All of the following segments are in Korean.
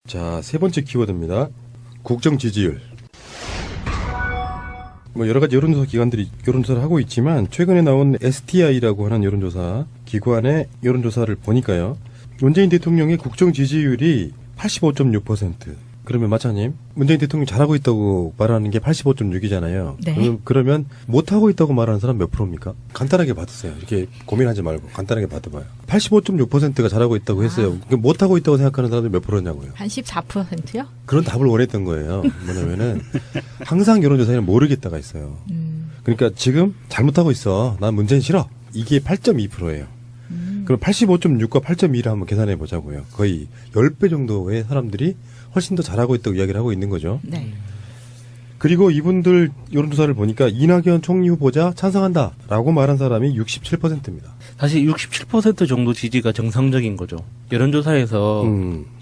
자, 세 번째 키워드입니다. 국정 지지율. 뭐 여러 가지 여론조사 기관들이 여론조사를 하고 있지만 최근에 나온 STI라고 하는 여론조사 기관의 여론조사를 보니까요. 문재인 대통령의 국정 지지율이 85.6%. 그러면 마차님, 문재인 대통령 잘하고 있다고 말하는 게 85.6이잖아요. 네. 그러면 못하고 있다고 말하는 사람 몇 프로입니까? 간단하게 받으세요. 이렇게 고민하지 말고 간단하게 받아봐요. 85.6%가 잘하고 있다고 했어요. 못하고 있다고 생각하는 사람들 몇 프로냐고요. 한 14%요? 그런 답을 원했던 거예요. 뭐냐면은 항상 여론조사에는 모르겠다가 있어요. 그러니까 지금 잘못하고 있어. 난 문재인 싫어. 이게 8.2%예요. 그럼 85.6과 8.2를 한번 계산해 보자고요. 거의 10배 정도의 사람들이 훨씬 더 잘하고 있다고 이야기를 하고 있는 거죠. 네. 그리고 이분들 여론조사를 보니까 이낙연 총리 후보자 찬성한다라고 말한 사람이 67%입니다. 사실 67% 정도 지지가 정상적인 거죠. 여론조사에서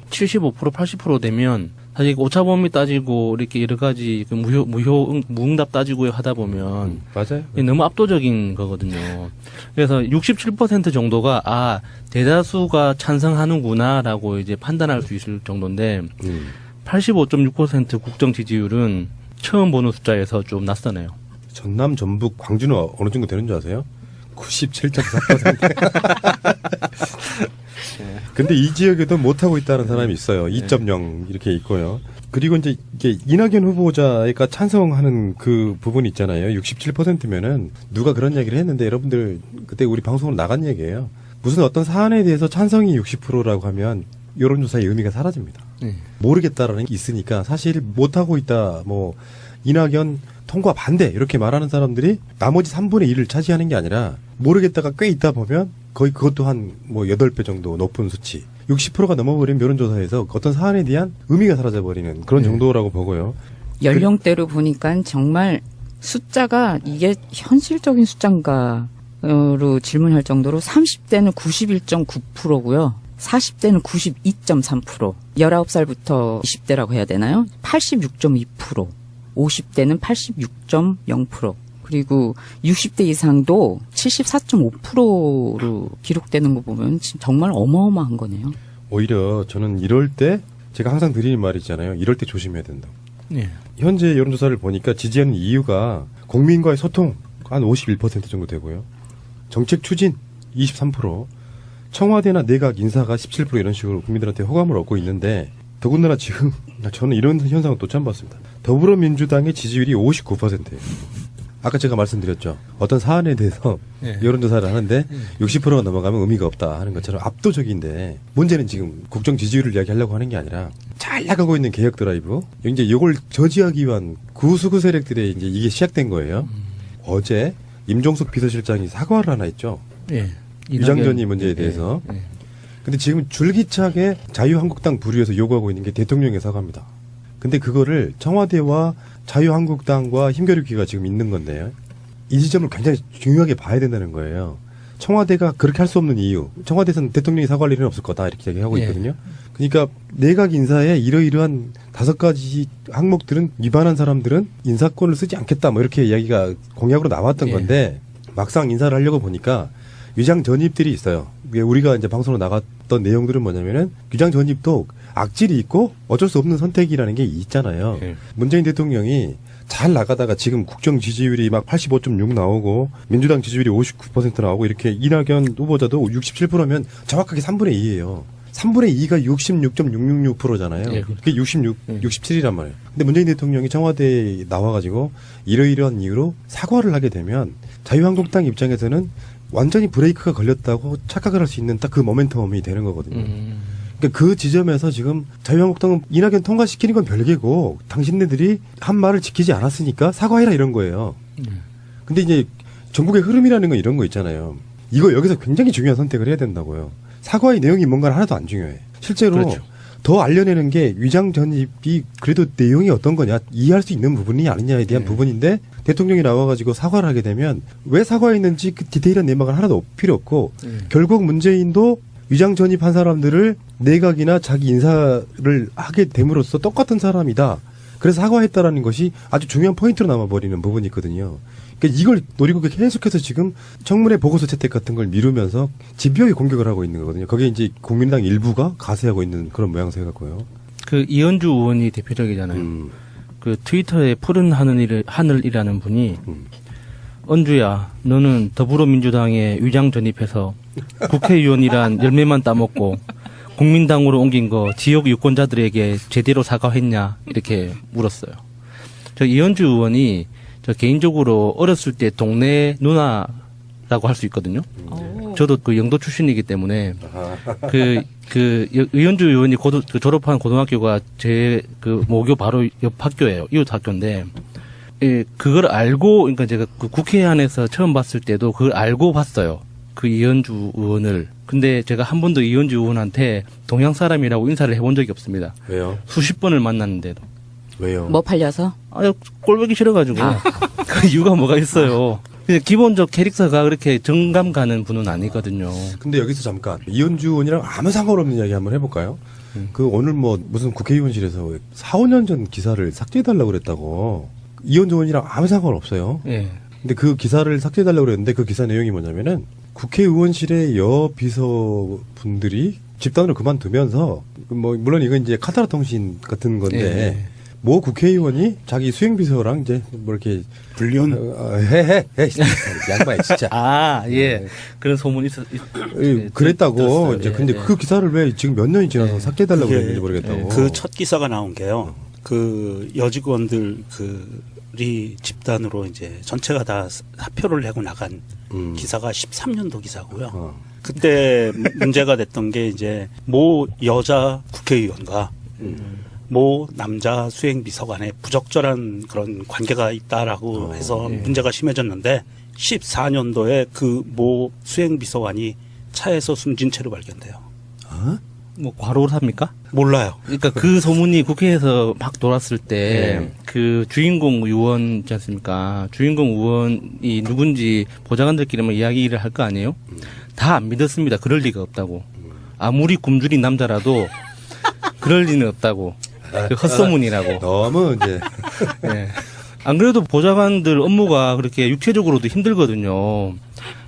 75% 80% 되면 사실 오차범위 따지고 이렇게 여러 가지 무응답 따지고 하다 보면 맞아요. 너무 압도적인 거거든요. 그래서 67% 정도가 대다수가 찬성하는구나라고 이제 판단할 수 있을 정도인데 85.6% 국정 지지율은 처음 보는 숫자에서 좀 낯서네요. 전남, 전북, 광주는 어느 정도 되는 줄 아세요? 97.4%. 근데 이 지역에도 못하고 있다는 사람이 있어요. 2.0 이렇게 있고요. 그리고 이제 이게 이낙연 후보자가 찬성하는 그 부분이 있잖아요. 67%면은 누가 그런 얘기를 했는데 여러분들 그때 우리 방송으로 나간 얘기예요. 무슨 어떤 사안에 대해서 찬성이 60%라고 하면 여론조사의 의미가 사라집니다. 모르겠다라는 게 있으니까 사실 못하고 있다, 뭐 이낙연 통과 반대 이렇게 말하는 사람들이 나머지 3분의 1을 차지하는 게 아니라 모르겠다가 꽤 있다 보면 거의 그것도 한 뭐 8배 정도 높은 수치. 60%가 넘어버린 여론조사에서 어떤 사안에 대한 의미가 사라져버리는 그런 정도라고 보고요. 연령대로 보니까 정말 숫자가 이게 현실적인 숫자인가로 질문할 정도로 30대는 91.9%고요. 40대는 92.3%, 19살부터 20대라고 해야 되나요? 86.2%, 50대는 86.0%, 그리고 60대 이상도 74.5%로 기록되는 거 보면 정말 어마어마한 거네요. 오히려 저는 이럴 때 제가 항상 드리는 말이 있잖아요. 이럴 때 조심해야 된다고. 네. 현재 여론조사를 보니까 지지하는 이유가 국민과의 소통 한 51% 정도 되고요. 정책 추진 23%, 청와대나 내각 인사가 17% 이런 식으로 국민들한테 호감을 얻고 있는데 더군다나 지금 저는 이런 현상을 또 처음 봤습니다. 더불어민주당의 지지율이 59%예요. 아까 제가 말씀드렸죠. 어떤 사안에 대해서 여론조사를 하는데 60%가 넘어가면 의미가 없다 하는 것처럼 압도적인데 문제는 지금 국정 지지율을 이야기하려고 하는 게 아니라 잘 나가고 있는 개혁 드라이브 이제 이걸 저지하기 위한 구수구 세력들의 이제 이게 시작된 거예요. 어제 임종석 비서실장이 사과를 하나 했죠. 네. 위장전이 문제에 대해서. 근데 지금 줄기차게 자유한국당 부류에서 요구하고 있는 게 대통령의 사과입니다. 근데 그거를 청와대와 자유한국당과 힘겨루기가 지금 있는 건데요. 이 지점을 굉장히 중요하게 봐야 된다는 거예요. 청와대가 그렇게 할 수 없는 이유. 청와대에서는 대통령이 사과할 일은 없을 거다 이렇게 얘기하고 있거든요. 그러니까 내각 인사에 이러이러한 5가지 항목들은 위반한 사람들은 인사권을 쓰지 않겠다 뭐 이렇게 이야기가 공약으로 나왔던 건데 막상 인사를 하려고 보니까 위장 전입들이 있어요. 우리가 이제 방송으로 나갔던 내용들은 뭐냐면은 위장 전입도 악질이 있고 어쩔 수 없는 선택이라는 게 있잖아요. 문재인 대통령이 잘 나가다가 지금 국정 지지율이 막 85.6 나오고 민주당 지지율이 59% 나오고 이렇게 이낙연 후보자도 67%면 정확하게 3분의 2예요. 3분의 2가 66.666%잖아요. 그게 67이란 말이에요. 근데 문재인 대통령이 청와대에 나와가지고 이러이러한 이유로 사과를 하게 되면 자유한국당 입장에서는 완전히 브레이크가 걸렸다고 착각을 할 수 있는 딱 그 모멘텀이 되는 거거든요. 그러니까 그 지점에서 지금 자유한국당은 이낙연 통과시키는 건 별개고 당신네들이 한 말을 지키지 않았으니까 사과해라 이런 거예요. 근데 이제 전국의 흐름이라는 건 이런 거 있잖아요. 이거 여기서 굉장히 중요한 선택을 해야 된다고요. 사과의 내용이 뭔가는 하나도 안 중요해. 실제로 그렇죠. 더 알려내는 게 위장 전입이 그래도 내용이 어떤 거냐 이해할 수 있는 부분이 아니냐에 대한 부분인데 대통령이 나와가지고 사과를 하게 되면 왜 사과했는지 그 디테일한 내막은 하나도 필요 없고 결국 문재인도 위장 전입한 사람들을 내각이나 자기 인사를 하게 됨으로써 똑같은 사람이다. 그래서 사과했다라는 것이 아주 중요한 포인트로 남아버리는 부분이 있거든요. 그러니까 이걸 노리고 계속해서 지금 청문회 보고서 채택 같은 걸 미루면서 집요하게 공격을 하고 있는 거거든요. 거기에 이제 국민당 일부가 가세하고 있는 그런 모양새 같고요. 그 이현주 의원이 대표적이잖아요. 그 트위터에 푸른 하늘이라는 분이 언주야, 너는 더불어민주당에 위장 전입해서 국회의원이란 열매만 따먹고 국민당으로 옮긴 거 지역 유권자들에게 제대로 사과했냐 이렇게 물었어요. 저 이현주 의원이 저 개인적으로 어렸을 때 동네 누나라고 할 수 있거든요. 저도 그 영도 출신이기 때문에 이현주 의원이 졸업한 고등학교가 제 그 모교 바로 옆 학교예요. 이웃 학교인데 예, 그걸 알고 그러니까 제가 그 국회 안에서 처음 봤을 때도 그걸 알고 봤어요. 그 이현주 의원을. 근데 제가 한 번도 이현주 의원한테 동양 사람이라고 인사를 해본 적이 없습니다. 왜요? 수십 번을 만났는데도. 왜요? 뭐 팔려서? 꼴보기 싫어가지고. 그 이유가 뭐가 있어요. 그냥 기본적 캐릭터가 그렇게 정감 가는 분은 아니거든요. 근데 여기서 잠깐 이현주 의원이랑 아무 상관없는 이야기 한번 해볼까요? 그 오늘 뭐 무슨 국회의원실에서 4, 5년 전 기사를 삭제해달라고 그랬다고. 이현주 의원이랑 아무 상관없어요. 예. 근데 그 기사를 삭제해달라고 그랬는데 그 기사 내용이 뭐냐면은 국회의원실의 여비서분들이 집단으로 그만두면서 뭐 물론 이건 이제 카타르 통신 같은 건데 예. 모 국회의원이 자기 수행비서랑 이제 뭐 이렇게 불륜 양반이 진짜 예. 그런 소문이 그랬다고 들었어요. 이제 예, 근데 예. 그 기사를 왜 지금 몇 년이 지나서 삭제해달라고 이게 그랬는지 모르겠다고. 그 첫 기사가 나온 게요. 그 여직원들 그리 집단으로 이제 전체가 다 사표를 내고 나간 기사가 13년도 기사고요. 그때 문제가 됐던 게 이제 모 여자 국회의원과 모 남자 수행비서관의 부적절한 그런 관계가 있다라고 해서 문제가 심해졌는데 14년도에 그 모 수행비서관이 차에서 숨진 채로 발견돼요. 뭐 과로를 합니까? 몰라요. 그러니까 그 소문이 국회에서 막 돌았을 때 그 주인공 의원 있지 않습니까? 주인공 의원이 누군지 보좌관들끼리만 이야기를 할 거 아니에요? 다 안 믿었습니다. 그럴 리가 없다고. 아무리 굶주린 남자라도 그럴 리는 없다고. 그 헛소문이라고. 너무 이제 예. 안 그래도 보좌관들 업무가 그렇게 육체적으로도 힘들거든요.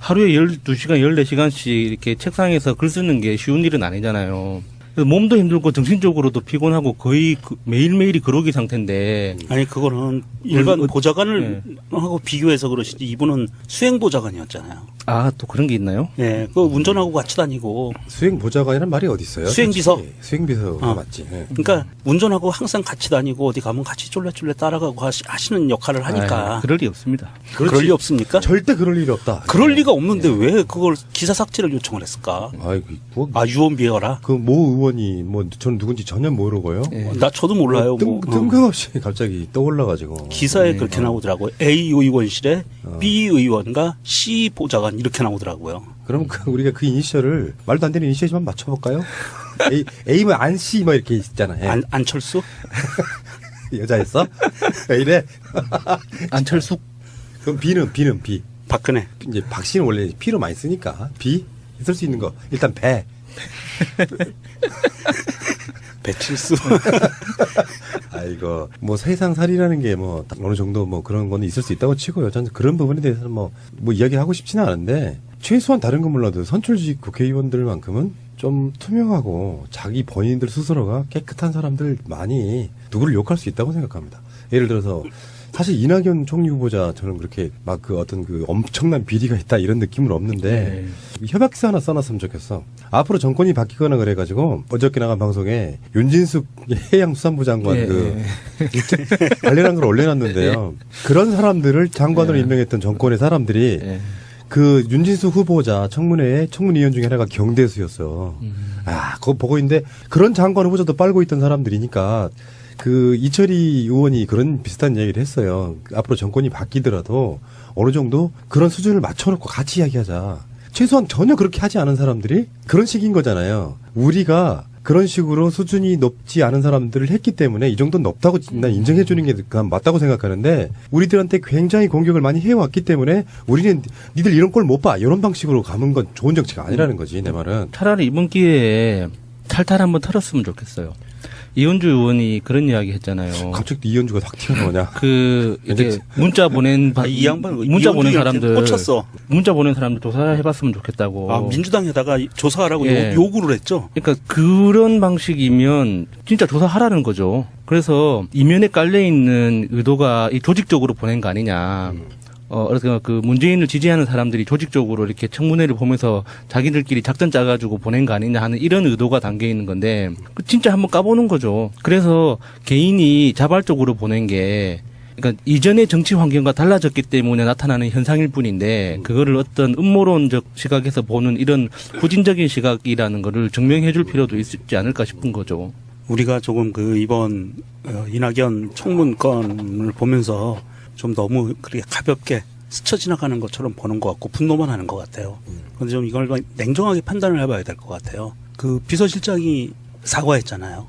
하루에 12시간, 14시간씩 이렇게 책상에서 글 쓰는 게 쉬운 일은 아니잖아요. 그래서 몸도 힘들고 정신적으로도 피곤하고 거의 매일매일이 그러기 상태인데. 아니 그거는 일반 어, 보좌관을 하고 비교해서 그러시지 이분은 수행 보좌관이었잖아요. 아, 또 그런 게 있나요? 네, 그 운전하고 같이 다니고 수행보좌관이란 말이 어디 있어요? 수행비서. 솔직히. 수행비서가 맞지. 예. 그러니까 운전하고 항상 같이 다니고 어디 가면 같이 쫄래쫄래 따라가고 하시는 역할을 하니까 아, 그럴 리 없습니다. 그럴 리 없습니까? 절대 그럴 일이 없다. 그럴 리가 없는데 왜 그걸 기사 삭제를 요청을 했을까? 아이고, 뭐, 아 유언비어라. 그 모 의원이 뭐 저는 누군지 전혀 모르고요. 예. 나 저도 몰라요. 뭐. 뜬금없이 갑자기 떠올라가지고. 기사에 그렇게 나오더라고요. A 의원실에 B 의원과 C 보좌관 이렇게 나오더라고요. 그럼 우리가 그 이니셜을 말도 안 되는 이니셜만 맞춰볼까요? A면 안씨 뭐 이렇게 있잖아. 예. 안철수? 여자였어? 왜 이래? 안철숙? 그럼 B는 B. 박근혜. 이제 박 씨는 원래 P로 많이 쓰니까 B 있을 수 있는 거 일단 배. 배칠수. 아이고 뭐 세상살이라는 게 뭐 어느 정도 뭐 그런 거는 있을 수 있다고 치고요. 저는 그런 부분에 대해서는 뭐 이야기하고 싶지는 않은데 최소한 다른 건 몰라도 선출직 국회의원들만큼은 좀 투명하고 자기 본인들 스스로가 깨끗한 사람들 많이 누구를 욕할 수 있다고 생각합니다. 예를 들어서 사실 이낙연 총리 후보자 저는 그렇게 막 그 어떤 그 엄청난 비리가 있다 이런 느낌은 없는데 협약서 하나 써놨으면 좋겠어. 앞으로 정권이 바뀌거나 그래가지고 어저께 나간 방송에 윤진숙 해양수산부 장관 관련한 걸 올려놨는데요. 그런 사람들을 장관으로 임명했던 정권의 사람들이 그 윤진숙 후보자 청문회에 청문위원 중에 하나가 경대수였어. 그거 보고 있는데 그런 장관 후보자도 빨고 있던 사람들이니까 그 이철희 의원이 그런 비슷한 이야기를 했어요. 앞으로 정권이 바뀌더라도 어느 정도 그런 수준을 맞춰놓고 같이 이야기하자. 최소한 전혀 그렇게 하지 않은 사람들이 그런 식인 거잖아요. 우리가 그런 식으로 수준이 높지 않은 사람들을 했기 때문에 이 정도는 높다고 난 인정해 주는 게 맞다고 생각하는데 우리들한테 굉장히 공격을 많이 해왔기 때문에 우리는 니들 이런 꼴 못 봐. 이런 방식으로 가는 건 좋은 정치가 아니라는 거지 내 말은. 차라리 이번 기회에 탈탈 한번 털었으면 좋겠어요. 이현주 의원이 그런 이야기 했잖아요. 갑자기 이현주가 확 튀어나오냐. 이게 문자 보낸 이 양반 문자 보낸 사람들 꽂혔어. 문자 보낸 사람들 조사해봤으면 좋겠다고. 민주당에다가 조사하라고 예. 요구를 했죠. 그러니까 그런 방식이면 진짜 조사하라는 거죠. 그래서 이면에 깔려 있는 의도가 이 조직적으로 보낸 거 아니냐. 그래서 그 문재인을 지지하는 사람들이 조직적으로 이렇게 청문회를 보면서 자기들끼리 작전 짜가지고 보낸 거 아니냐 하는 이런 의도가 담겨 있는 건데 진짜 한번 까보는 거죠. 그래서 개인이 자발적으로 보낸 게 그러니까 이전의 정치 환경과 달라졌기 때문에 나타나는 현상일 뿐인데 그거를 어떤 음모론적 시각에서 보는 이런 후진적인 시각이라는 거를 증명해 줄 필요도 있지 않을까 싶은 거죠. 우리가 조금 그 이번 이낙연 청문건을 보면서 좀 너무 그렇게 가볍게 스쳐 지나가는 것처럼 보는 것 같고 분노만 하는 것 같아요. 그런데 좀 이걸 냉정하게 판단을 해봐야 될 것 같아요. 그 비서실장이 사과했잖아요.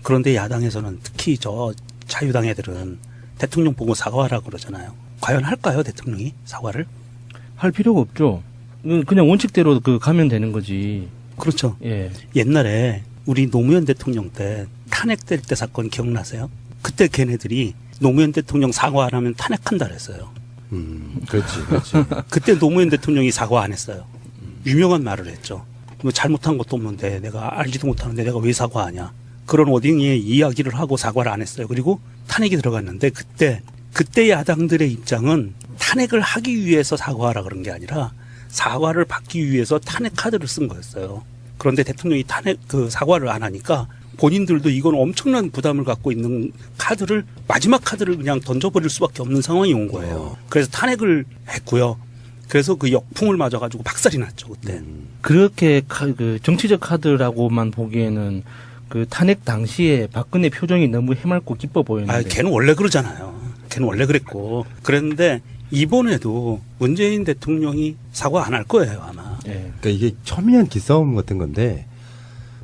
그런데 야당에서는 특히 저 자유당 애들은 대통령 보고 사과하라고 그러잖아요. 과연 할까요, 대통령이 사과를? 할 필요가 없죠. 그냥 원칙대로 가면 되는 거지. 그렇죠. 예. 옛날에 우리 노무현 대통령 때 탄핵될 때 사건 기억나세요? 그때 걔네들이 노무현 대통령 사과 안 하면 탄핵한다 그랬어요. 그렇지. 그때 노무현 대통령이 사과 안 했어요. 유명한 말을 했죠. 뭐 잘못한 것도 없는데 내가 알지도 못하는데 내가 왜 사과하냐. 그런 워딩의 이야기를 하고 사과를 안 했어요. 그리고 탄핵이 들어갔는데 그때 야당들의 입장은 탄핵을 하기 위해서 사과하라 그런 게 아니라 사과를 받기 위해서 탄핵 카드를 쓴 거였어요. 그런데 대통령이 사과를 안 하니까 본인들도 이건 엄청난 부담을 갖고 있는 카드를 마지막 카드를 그냥 던져버릴 수밖에 없는 상황이 온 거예요. 그래서 탄핵을 했고요. 그래서 그 역풍을 맞아가지고 박살이 났죠 그때. 그렇게 그 정치적 카드라고만 보기에는 그 탄핵 당시에 박근혜 표정이 너무 해맑고 기뻐 보였는데. 걔는 원래 그러잖아요. 걔는 원래 그랬고. 그랬는데 이번에도 문재인 대통령이 사과 안 할 거예요 아마. 예. 그러니까 이게 첨예한 기싸움 같은 건데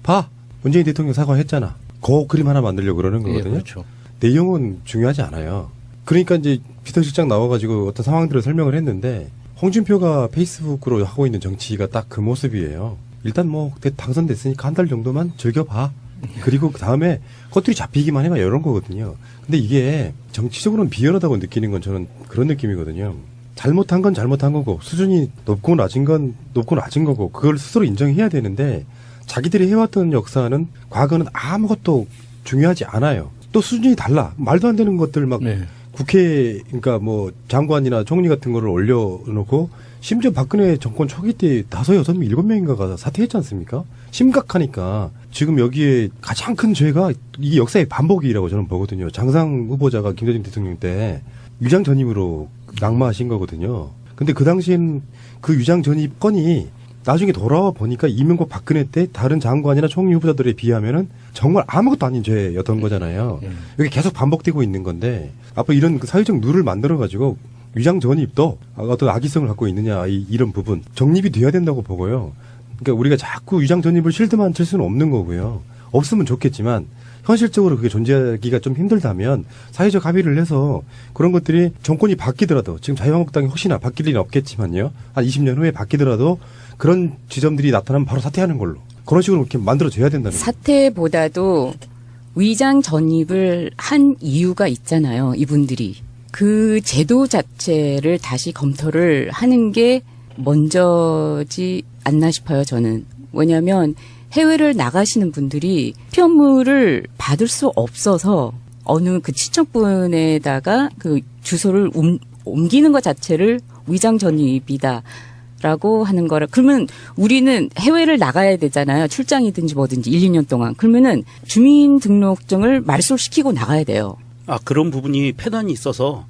봐. 문재인 대통령 사과했잖아. 그 그림 하나 만들려고 그러는 거거든요. 예, 그렇죠. 내용은 중요하지 않아요. 그러니까 이제 비서실장 나와가지고 어떤 상황들을 설명을 했는데 홍준표가 페이스북으로 하고 있는 정치가 딱 그 모습이에요. 일단 뭐 당선됐으니까 한 달 정도만 즐겨봐. 그리고 그 다음에 것들이 잡히기만 해봐 이런 거거든요. 근데 이게 정치적으로는 비열하다고 느끼는 건 저는 그런 느낌이거든요. 잘못한 건 잘못한 거고 수준이 높고 낮은 건 높고 낮은 거고 그걸 스스로 인정해야 되는데 자기들이 해왔던 역사는 과거는 아무것도 중요하지 않아요. 또 수준이 달라. 말도 안 되는 것들 막 네. 국회 그러니까 뭐 장관이나 총리 같은 거를 올려놓고 심지어 박근혜 정권 초기 때 5, 6명, 7명인가가 사퇴했지 않습니까? 심각하니까 지금 여기에 가장 큰 죄가 이 역사의 반복이라고 저는 보거든요. 장상 후보자가 김대중 대통령 때 위장 전입으로 낙마하신 거거든요. 근데 그 당시엔 그 위장 전입 건이 나중에 돌아와 보니까 이명박 박근혜 때 다른 장관이나 총리 후보자들에 비하면은 정말 아무것도 아닌 죄였던 거잖아요. 여기 계속 반복되고 있는 건데 앞으로 이런 사회적 룰을 만들어가지고 위장 전입도 어떤 악의성을 갖고 있느냐 이런 부분 정립이 돼야 된다고 보고요. 그러니까 우리가 자꾸 위장 전입을 실드만 칠 수는 없는 거고요. 없으면 좋겠지만 현실적으로 그게 존재하기가 좀 힘들다면 사회적 합의를 해서 그런 것들이 정권이 바뀌더라도 지금 자유한국당이 혹시나 바뀔 일은 없겠지만요. 한 20년 후에 바뀌더라도 그런 지점들이 나타나면 바로 사퇴하는 걸로 그런 식으로 이렇게 만들어줘야 된다는 거예요. 사퇴보다도 위장 전입을 한 이유가 있잖아요. 이분들이. 그 제도 자체를 다시 검토를 하는 게 먼저지 않나 싶어요. 저는. 왜냐하면 해외를 나가시는 분들이 편물을 받을 수 없어서 어느 그 친척분에다가 그 주소를 옮기는 것 자체를 위장 전입이다. 라고 하는 거라. 그러면 우리는 해외를 나가야 되잖아요. 출장이든지 뭐든지 1, 2년 동안. 그러면은 주민등록증을 말소시키고 나가야 돼요. 그런 부분이 폐단이 있어서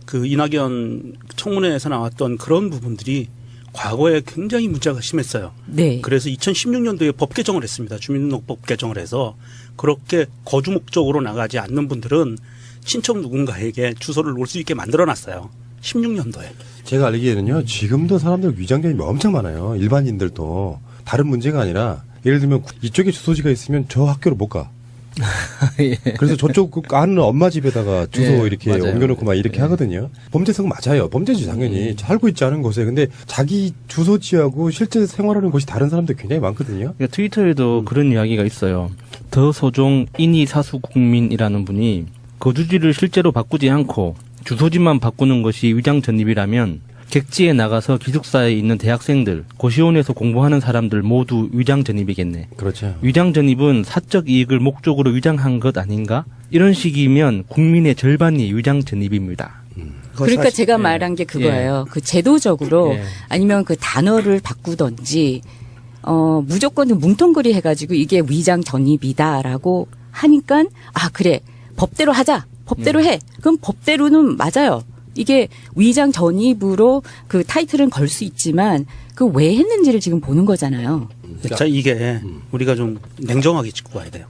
그 이낙연 청문회에서 나왔던 그런 부분들이 과거에 굉장히 문제가 심했어요. 네. 그래서 2016년도에 법 개정을 했습니다. 주민등록법 개정을 해서 그렇게 거주 목적으로 나가지 않는 분들은 친척 누군가에게 주소를 놓을 수 있게 만들어놨어요. 16년도에. 제가 알기에는요. 지금도 사람들 위장 전입이 엄청 많아요. 일반인들도. 다른 문제가 아니라 예를 들면 이쪽에 주소지가 있으면 저 학교로 못 가. 예. 그래서 저쪽 아는 엄마 집에다가 주소 예, 이렇게 맞아요. 옮겨놓고 막 이렇게 예. 하거든요. 범죄성 맞아요. 범죄지 당연히. 살고 있지 않은 곳에. 근데 자기 주소지하고 실제 생활하는 곳이 다른 사람들 굉장히 많거든요. 그러니까 트위터에도 그런 이야기가 있어요. 더소종 인이사수국민이라는 분이 거주지를 실제로 바꾸지 않고 주소지만 바꾸는 것이 위장 전입이라면 객지에 나가서 기숙사에 있는 대학생들, 고시원에서 공부하는 사람들 모두 위장 전입이겠네. 그렇죠. 위장 전입은 사적 이익을 목적으로 위장한 것 아닌가? 이런 식이면 국민의 절반이 위장 전입입니다. 그러니까 사실- 제가 말한 게 그거예요. 그 제도적으로 예. 아니면 그 단어를 바꾸던지 무조건 뭉텅그리 해가지고 이게 위장 전입이다라고 하니까 아 그래 법대로 하자. 법대로 해. 그럼 법대로는 맞아요. 이게 위장 전입으로 그 타이틀은 걸 수 있지만 그 왜 했는지를 지금 보는 거잖아요. 자, 이게 우리가 좀 냉정하게 짚고 가야 돼요.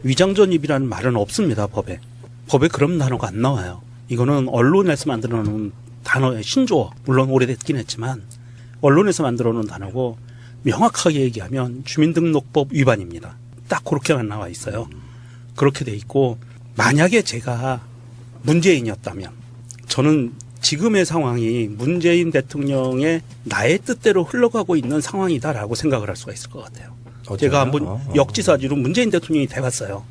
위장 전입이라는 말은 없습니다, 법에. 법에 그런 단어가 안 나와요. 이거는 언론에서 만들어 놓은 단어의 신조어. 물론 오래됐긴 했지만 언론에서 만들어 놓은 단어고 명확하게 얘기하면 주민등록법 위반입니다. 딱 그렇게만 나와 있어요. 그렇게 돼 있고 만약에 제가 문재인이었다면 저는 지금의 상황이 문재인 대통령의 나의 뜻대로 흘러가고 있는 상황이다라고 생각을 할 수가 있을 것 같아요. 제가 한번 역지사지로 문재인 대통령이 돼봤어요.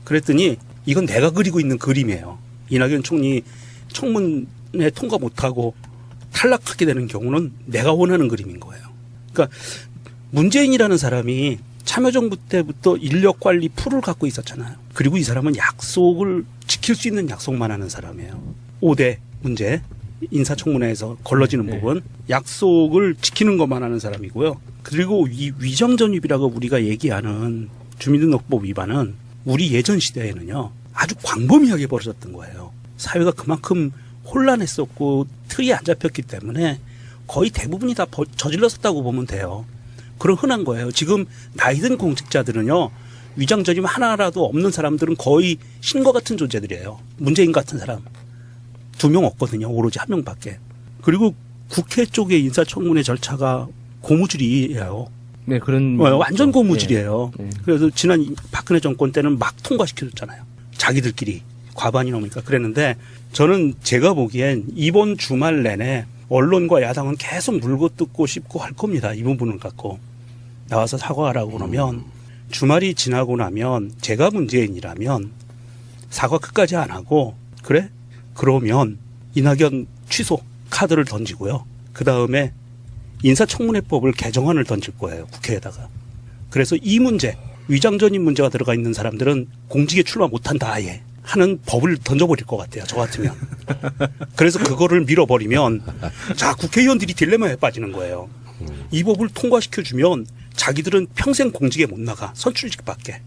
그랬더니 이건 내가 그리고 있는 그림이에요. 이낙연 총리 청문회 통과 못하고 탈락하게 되는 경우는 내가 원하는 그림인 거예요. 그러니까 문재인이라는 사람이 참여정부 때부터 인력관리 풀을 갖고 있었잖아요. 그리고 이 사람은 약속을 지킬 수 있는 약속만 하는 사람이에요. 5대 문제, 인사청문회에서 걸러지는 부분, 약속을 지키는 것만 하는 사람이고요. 그리고 이 위장전입이라고 우리가 얘기하는 주민등록법 위반은 우리 예전 시대에는요, 아주 광범위하게 벌어졌던 거예요. 사회가 그만큼 혼란했었고 틀이 안 잡혔기 때문에 거의 대부분이 다 저질렀었다고 보면 돼요. 그런 흔한 거예요. 지금 나이 든 공직자들은요, 위장전입 하나라도 없는 사람들은 거의 신과 같은 존재들이에요. 문재인 같은 사람 2명 없거든요. 오로지 1명밖에. 그리고 국회 쪽의 인사청문회 절차가 고무줄이에요. 네, 그런. 완전 고무줄이에요. 네. 그래서 지난 박근혜 정권 때는 막 통과시켜줬잖아요. 자기들끼리 과반이 넘으니까 그랬는데 저는 제가 보기엔 이번 주말 내내 언론과 야당은 계속 물고 뜯고 씹고 할 겁니다. 이 부분을 갖고. 나와서 사과하라고 그러면 주말이 지나고 나면 제가 문재인이라면 사과 끝까지 안 하고 그래? 그러면 이낙연 취소 카드를 던지고요. 그다음에 인사청문회법을 개정안을 던질 거예요. 국회에다가. 그래서 이 문제, 위장전입 문제가 들어가 있는 사람들은 공직에 출마 못한다 아예 하는 법을 던져버릴 것 같아요. 저 같으면. 그래서 그거를 밀어버리면 자 국회의원들이 딜레마에 빠지는 거예요. 이 법을 통과시켜주면 자기들은 평생 공직에 못 나가. 선출직밖에.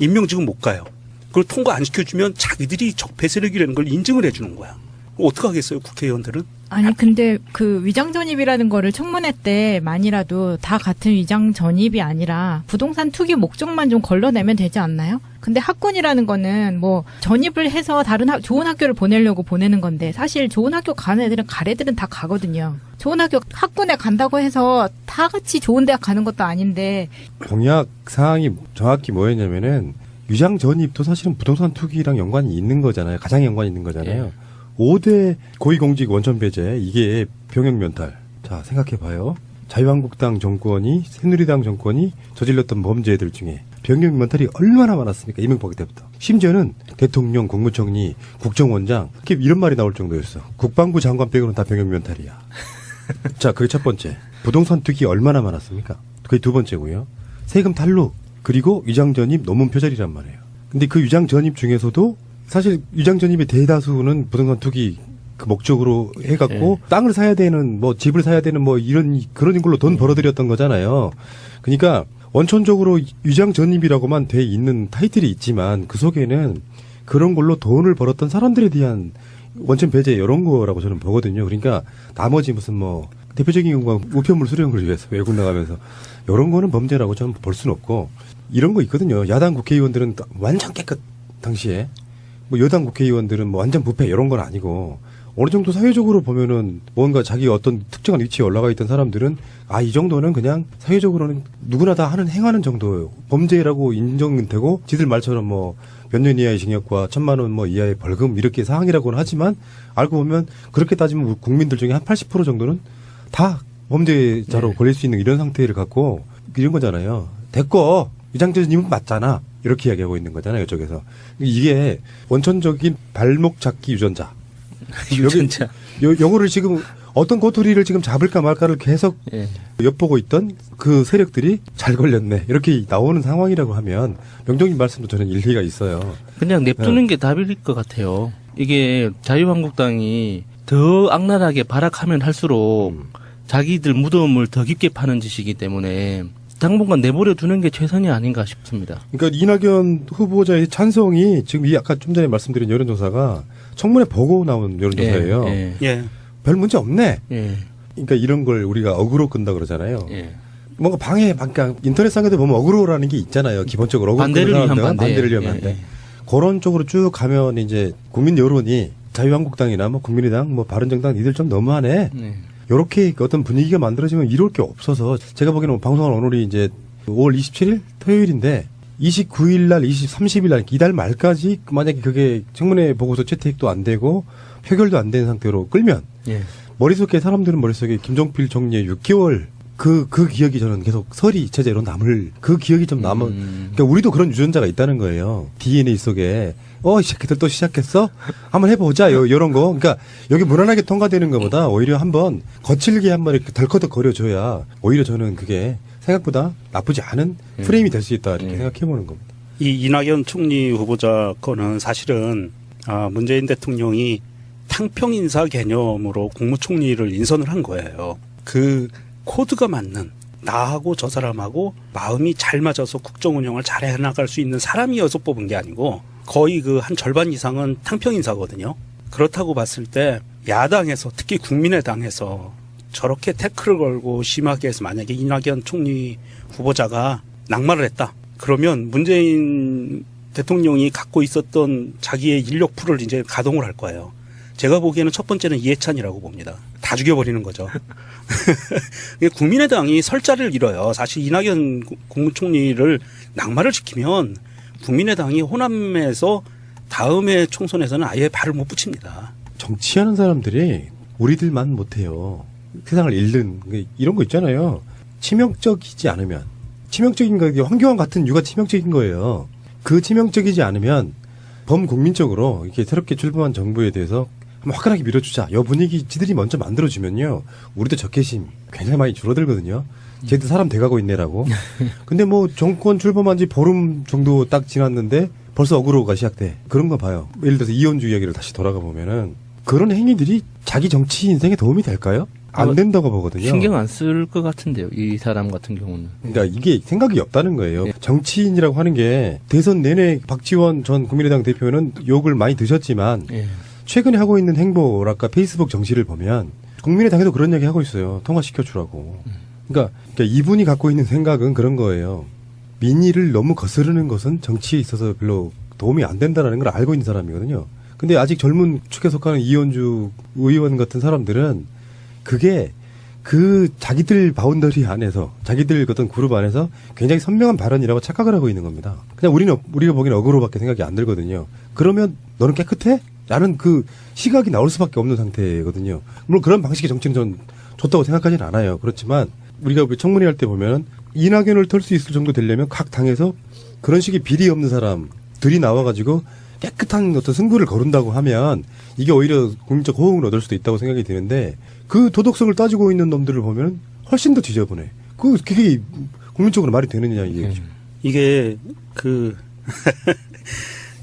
임명직은 못 가요. 그걸 통과 안 시켜주면 자기들이 적폐 세력이라는 걸 인증을 해주는 거야. 어떻게 하겠어요, 국회의원들은? 아니 근데 그 위장 전입이라는 거를 청문회 때만이라도 다 같은 위장 전입이 아니라 부동산 투기 목적만 좀 걸러내면 되지 않나요? 근데 학군이라는 거는 뭐 전입을 해서 다른 좋은 학교를 보내려고 보내는 건데 사실 좋은 학교 가는 애들은 갈 애들은 다 가거든요. 좋은 학교 학군에 간다고 해서 다 같이 좋은 대학 가는 것도 아닌데 공약 사항이 정확히 뭐였냐면은 위장 전입도 사실은 부동산 투기랑 연관이 있는 거잖아요. 가장 연관이 있는 거잖아요. 5대 고위공직 원천 배제 이게 병역 면탈. 자 생각해봐요. 자유한국당 정권이 새누리당 정권이 저질렀던 범죄들 중에 병역 면탈이 얼마나 많았습니까? 이명박 때부터. 심지어는 대통령, 국무총리, 국정원장 이렇게 이런 말이 나올 정도였어. 국방부 장관 빼고는 다 병역 면탈이야. 자 그게 첫 번째. 부동산 투기 얼마나 많았습니까? 그게 두 번째고요. 세금 탈루 그리고 위장 전입 논문 표절이란 말이에요. 근데 그 위장 전입 중에서도 사실 위장 전입의 대다수는 부동산 투기 그 목적으로 해갖고 땅을 사야 되는 뭐 집을 사야 되는 뭐 이런 그런 걸로 돈 벌어들였던 거잖아요. 그러니까 원천적으로 위장 전입이라고만 돼 있는 타이틀이 있지만 그 속에는 그런 걸로 돈을 벌었던 사람들에 대한 원천 배제 이런 거라고 저는 보거든요. 그러니까 나머지 무슨 뭐 대표적인 경우가 우편물 수령을 위해서 외국 나가면서 이런 거는 범죄라고 저는 볼 수는 없고 이런 거 있거든요. 야당 국회의원들은 완전 깨끗 당시에. 뭐 여당 국회의원들은 뭐 완전 부패 이런 건 아니고 어느 정도 사회적으로 보면은 뭔가 자기 어떤 특정한 위치에 올라가 있던 사람들은 아, 이 정도는 그냥 사회적으로는 누구나 다 하는 행하는 정도 범죄라고 인정되고 지들 말처럼 뭐 몇 년 이하의 징역과 1,000만 원 뭐 이하의 벌금 이렇게 사항이라고는 하지만 알고 보면 그렇게 따지면 국민들 중에 한 80% 정도는 다 범죄자로 걸릴 수 있는 이런 상태를 갖고 이런 거잖아요. 됐고 위장전입은 맞잖아. 이렇게 이야기하고 있는 거잖아요. 이쪽에서. 이게 원천적인 발목 잡기 유전자. 유전자. 요거를 지금 어떤 꼬투리를 지금 잡을까 말까를 계속 예. 엿보고 있던 그 세력들이 잘 걸렸네. 이렇게 나오는 상황이라고 하면 명정님 말씀도 저는 일리가 있어요. 그냥 냅두는 게 답일 것 같아요. 이게 자유한국당이 더 악랄하게 발악하면 할수록 자기들 무덤을 더 깊게 파는 짓이기 때문에 당분간 내버려 두는 게 최선이 아닌가 싶습니다. 그러니까 이낙연 후보자의 찬성이 지금 이 아까 좀 전에 말씀드린 여론조사가 청문회 보고 나온 여론조사예요. 예. 예. 별 문제 없네. 예. 그러니까 이런 걸 우리가 어그로 끈다 그러잖아요. 예. 뭔가 그러니까 인터넷상에도 보면 어그로라는 게 있잖아요. 기본적으로 어그로 반대를 끄는 위한 사람들은 반대. 반대를 위한 예, 반대. 예. 그런 쪽으로 쭉 가면 이제 국민 여론이 자유한국당이나 뭐 국민의당, 뭐 바른정당 니들 좀 너무하네. 네. 요렇게 어떤 분위기가 만들어지면 이럴 게 없어서 제가 보기에는 방송할 오늘이 이제 5월 27일 토요일인데 29일 날, 30일 날 이달 말까지 만약에 그게 청문회 보고서 채택도 안 되고 표결도 안 된 상태로 끌면 예. 머릿속에 사람들은 머릿속에 김종필 총리의 6개월 그 기억이 저는 계속 설이 체제로 남을 그 기억이 좀 남은 그러니까 우리도 그런 유전자가 있다는 거예요. DNA 속에 시작했어 또 시작했어 한번 해보자 요런 거 그러니까 여기 무난하게 통과되는 것보다 오히려 한번 거칠게 한번 이렇게 덜커덕 거려줘야 오히려 저는 그게 생각보다 나쁘지 않은 프레임이 될 수 있다 이렇게 생각해보는 겁니다. 이 이낙연 총리 후보자 거는 사실은 문재인 대통령이 탕평 인사 개념으로 국무총리를 인선을 한 거예요. 그 코드가 맞는 나하고 저 사람하고 마음이 잘 맞아서 국정 운영을 잘 해나갈 수 있는 사람이어서 뽑은 게 아니고 거의 그 한 절반 이상은 탕평 인사거든요. 그렇다고 봤을 때 야당에서 특히 국민의당에서 저렇게 태클을 걸고 심하게 해서 만약에 이낙연 총리 후보자가 낙마를 했다. 그러면 문재인 대통령이 갖고 있었던 자기의 인력풀을 이제 가동을 할 거예요. 제가 보기에는 첫 번째는 이해찬이라고 봅니다. 다 죽여버리는 거죠. 국민의당이 설자를 잃어요. 사실 이낙연 국무총리를 낙마를 시키면 국민의당이 호남에서 다음에 총선에서는 아예 발을 못 붙입니다. 정치하는 사람들이 우리들만 못해요. 세상을 잃는 이런 거 있잖아요. 치명적이지 않으면 치명적인 거 황교안 같은 이유가 치명적인 거예요. 그 치명적이지 않으면 범국민적으로 이렇게 새롭게 출범한 정부에 대해서 한번 화끈하게 밀어주자. 요 분위기 지들이 먼저 만들어주면요. 우리도 적개심 굉장히 많이 줄어들거든요. 쟤도 사람 돼가고 있네라고. 근데 뭐 정권 출범한 지 보름 정도 딱 지났는데 벌써 어그로가 시작돼. 그런 거 봐요. 예를 들어서 이현주 이야기를 다시 돌아가 보면은 그런 행위들이 자기 정치 인생에 도움이 될까요? 안 된다고 보거든요. 신경 안 쓸 것 같은데요. 이 사람 같은 경우는. 그러니까 이게 생각이 없다는 거예요. 정치인이라고 하는 게 대선 내내 박지원 전 국민의당 대표는 욕을 많이 드셨지만 예. 최근에 하고 있는 행보랄까 페이스북 정치를 보면 국민의당에도 그런 얘기 하고 있어요. 통과시켜주라고. 그러니까 이분이 갖고 있는 생각은 그런 거예요. 민의를 너무 거스르는 것은 정치에 있어서 별로 도움이 안 된다는 걸 알고 있는 사람이거든요. 근데 아직 젊은 축에 속하는 이현주 의원 같은 사람들은 그게 그 자기들 바운더리 안에서 자기들 어떤 그룹 안에서 굉장히 선명한 발언이라고 착각을 하고 있는 겁니다. 그냥 우리가 보기엔 어그로밖에 생각이 안 들거든요. 그러면 너는 깨끗해? 라는 그 시각이 나올 수밖에 없는 상태거든요. 물론 그런 방식의 정치는 전 좋다고 생각하지는 않아요. 그렇지만 우리가 청문회 할 때 보면 이낙연을 털 수 있을 정도 되려면 각 당에서 그런 식의 비리 없는 사람들이 나와가지고 깨끗한 어떤 승부를 거른다고 하면 이게 오히려 국민적 호응을 얻을 수도 있다고 생각이 드는데 그 도덕성을 따지고 있는 놈들을 보면 훨씬 더 지저분해. 그게 국민적으로 말이 되느냐 이게. 이게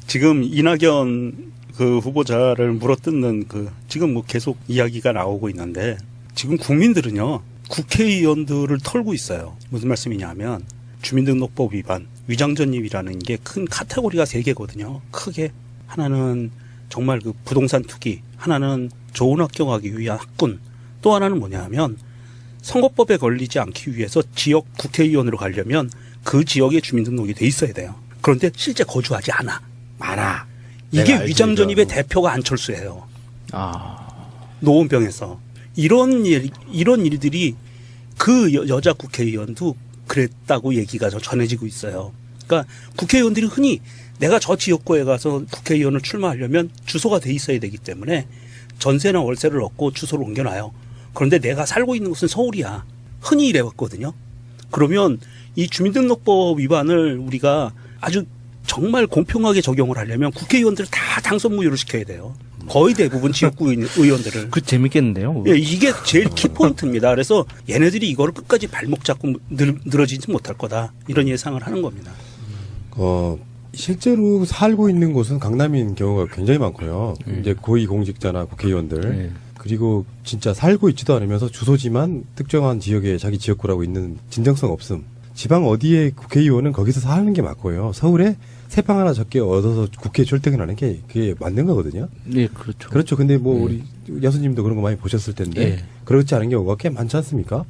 지금 이낙연 그 후보자를 물어뜯는 지금 뭐 계속 이야기가 나오고 있는데 지금 국민들은요 국회의원들을 털고 있어요. 무슨 말씀이냐면 주민등록법 위반, 위장전입이라는 게 큰 카테고리가 3개거든요. 크게 하나는 정말 그 부동산 투기, 하나는 좋은 학교 가기 위한 학군, 또 하나는 뭐냐면 선거법에 걸리지 않기 위해서 지역 국회의원으로 가려면 그 지역에 주민등록이 돼 있어야 돼요. 그런데 실제 거주하지 않아. 이게 위장전입의 대표가 안철수예요. 노원병에서. 이런 일들이 그 여자 국회의원도 그랬다고 얘기가 전해지고 있어요. 그러니까 국회의원들이 흔히 내가 저 지역구에 가서 국회의원을 출마하려면 주소가 돼 있어야 되기 때문에 전세나 월세를 얻고 주소를 옮겨놔요. 그런데 내가 살고 있는 곳은 서울이야. 흔히 이래왔거든요. 그러면 이 주민등록법 위반을 우리가 아주 정말 공평하게 적용을 하려면 국회의원들을 다 당선 무효를 시켜야 돼요. 거의 대부분 지역구 의원들을. 그 재밌겠는데요. 예, 이게 제일 키포인트입니다. 그래서 얘네들이 이거를 끝까지 발목 잡고 늘어지지 못할 거다. 이런 예상을 하는 겁니다. 실제로 살고 있는 곳은 강남인 경우가 굉장히 많고요. 이제 고위공직자나 국회의원들. 네. 그리고 진짜 살고 있지도 않으면서 주소지만 특정한 지역에 자기 지역구라고 있는 진정성 없음. 지방 어디에 국회의원은 거기서 사는 게 맞고요. 서울에 새 방 하나 적게 얻어서 국회에 출퇴근하는 게 그게 맞는 거거든요. 네, 그렇죠. 그렇죠. 근데 뭐 우리 여수님도 그런 거 많이 보셨을 텐데 예. 그렇지 않은 경우가 꽤 많지 않습니까?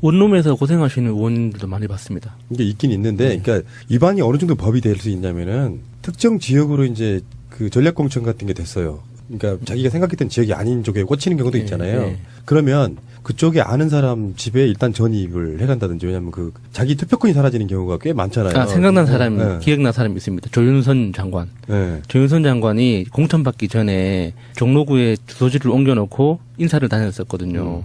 원룸에서 고생하시는 의원님들도 많이 봤습니다. 이게 있긴 있는데, 그러니까 위반이 어느 정도 법이 될 수 있냐면은 특정 지역으로 이제 그 전략공천 같은 게 됐어요. 그러니까 자기가 생각했던 지역이 아닌 쪽에 꽂히는 경우도 있잖아요. 예. 그러면 그쪽에 아는 사람 집에 일단 전입을 해간다든지, 왜냐하면 그 자기 투표권이 사라지는 경우가 꽤 많잖아요. 아, 생각난 사람, 네. 기억난 사람이 있습니다. 조윤선 장관. 네. 조윤선 장관이 공천받기 전에 종로구에 주소지를 옮겨놓고 인사를 다녔었거든요.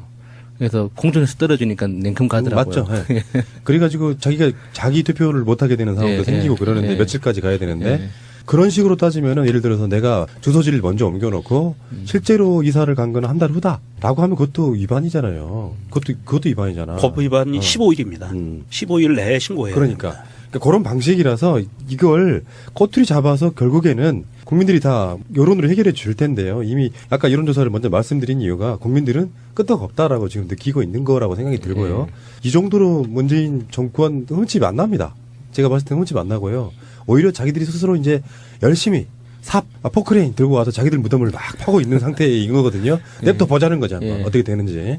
그래서 공천에서 떨어지니까 냉큼 가더라고요. 맞죠. 예. 그래가지고 자기가 자기 투표를 못하게 되는 상황도 예, 생기고 예, 그러는데 예. 며칠까지 가야 되는데 예. 그런 식으로 따지면은 예를 들어서 내가 주소지를 먼저 옮겨놓고 실제로 이사를 간 거는 한 달 후다라고 하면 그것도 위반이잖아요. 그것도 위반이잖아. 법 위반이 15일입니다. 15일 내에 신고해야 그러니까. 됩니다. 그러니까 그런 방식이라서 이걸 꼬투리 잡아서 결국에는 국민들이 다 여론으로 해결해 줄 텐데요. 이미 아까 여론조사를 먼저 말씀드린 이유가 국민들은 끄떡 없다라고 지금 느끼고 있는 거라고 생각이 들고요. 이 정도로 문재인 정권 흠집이 안 납니다. 제가 봤을 때는 흠집이 안 나고요. 오히려 자기들이 스스로 이제 열심히 포크레인 들고 와서 자기들 무덤을 막 파고 있는 상태인 거거든요. 냅둬 보자는 거잖아. 예. 어떻게 되는지.